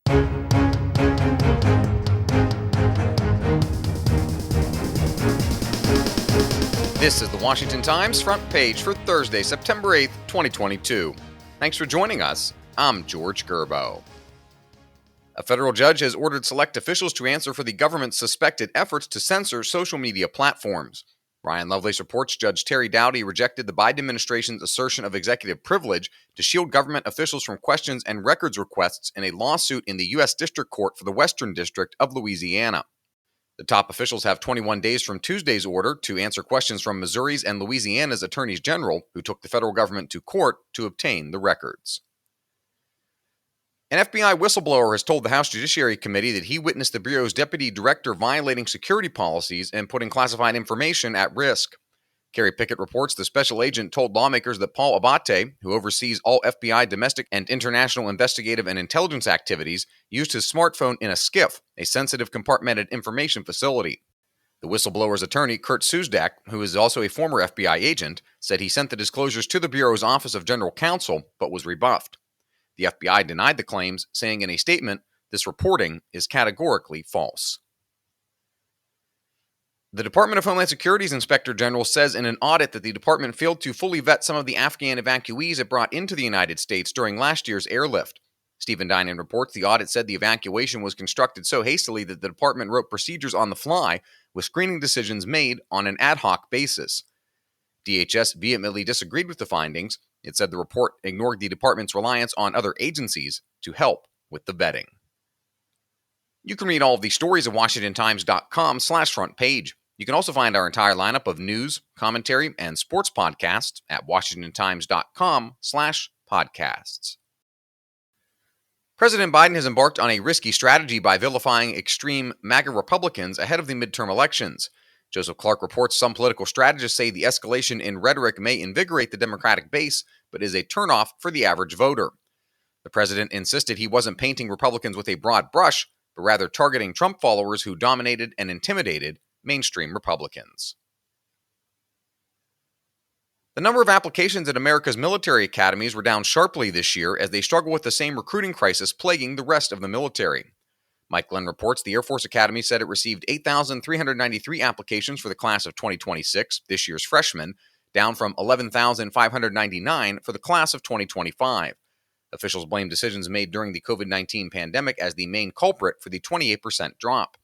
This is the Washington Times front page for Thursday, September 8th, 2022. Thanks for joining us. I'm George Gerbo. A federal judge has ordered select officials to answer for the government's suspected efforts to censor social media platforms. Ryan Lovelace reports Judge Terry Doughty rejected the Biden administration's assertion of executive privilege to shield government officials from questions and records requests in a lawsuit in the U.S. District Court for the Western District of Louisiana. The top officials have 21 days from Tuesday's order to answer questions from Missouri's and Louisiana's attorneys general, who took the federal government to court to obtain the records. An FBI whistleblower has told the House Judiciary Committee that he witnessed the Bureau's deputy director violating security policies and putting classified information at risk. Kerry Pickett reports the special agent told lawmakers that Paul Abate, who oversees all FBI domestic and international investigative and intelligence activities, used his smartphone in a SCIF, a sensitive compartmented information facility. The whistleblower's attorney, Kurt Suzdak, who is also a former FBI agent, said he sent the disclosures to the Bureau's Office of General Counsel, but was rebuffed. The FBI denied the claims, saying in a statement, "This reporting is categorically false." The Department of Homeland Security's Inspector General says in an audit that the department failed to fully vet some of the Afghan evacuees it brought into the United States during last year's airlift. Stephen Dinan reports the audit said the evacuation was constructed so hastily that the department wrote procedures on the fly, with screening decisions made on an ad hoc basis. DHS vehemently disagreed with the findings. It said the report ignored the department's reliance on other agencies to help with the vetting. You can read all of these stories at WashingtonTimes.com/front page. You can also find our entire lineup of news, commentary, and sports podcasts at WashingtonTimes.com/podcasts. President Biden has embarked on a risky strategy by vilifying extreme MAGA Republicans ahead of the midterm elections. Joseph Clark reports some political strategists say the escalation in rhetoric may invigorate the Democratic base, but is a turnoff for the average voter. The president insisted he wasn't painting Republicans with a broad brush, but rather targeting Trump followers who dominated and intimidated mainstream Republicans. The number of applications at America's military academies were down sharply this year as they struggle with the same recruiting crisis plaguing the rest of the military. Mike Glenn reports the Air Force Academy said it received 8,393 applications for the class of 2026, this year's freshmen, down from 11,599 for the class of 2025. Officials blame decisions made during the COVID-19 pandemic as the main culprit for the 28% drop.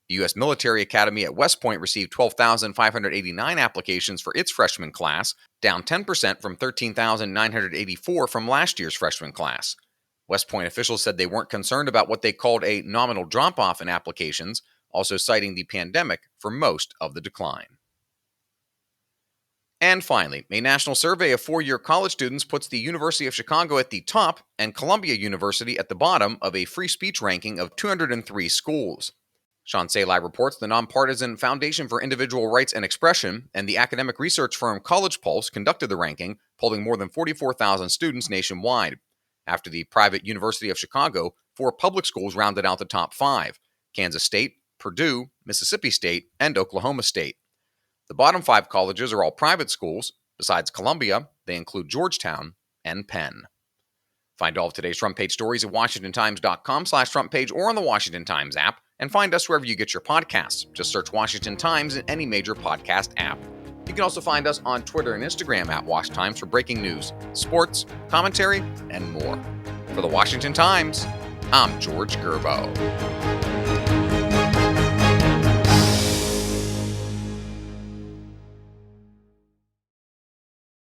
The U.S. Military Academy at West Point received 12,589 applications for its freshman class, down 10% from 13,984 from last year's freshman class. West Point officials said they weren't concerned about what they called a nominal drop-off in applications, also citing the pandemic for most of the decline. And finally, a national survey of four-year college students puts the University of Chicago at the top and Columbia University at the bottom of a free speech ranking of 203 schools. Sean Salai reports the nonpartisan Foundation for Individual Rights and Expression and the academic research firm College Pulse conducted the ranking, polling more than 44,000 students nationwide. After the private University of Chicago, four public schools rounded out the top five: Kansas State, Purdue, Mississippi State, and Oklahoma State. The bottom five colleges are all private schools. Besides Columbia, they include Georgetown and Penn. Find all of today's front page stories at WashingtonTimes.com/front page or on the Washington Times app, and find us wherever you get your podcasts. Just search Washington Times in any major podcast app. You can also find us on Twitter and Instagram at Wash Times for breaking news, sports, commentary, and more. For the Washington Times, I'm George Gerbo.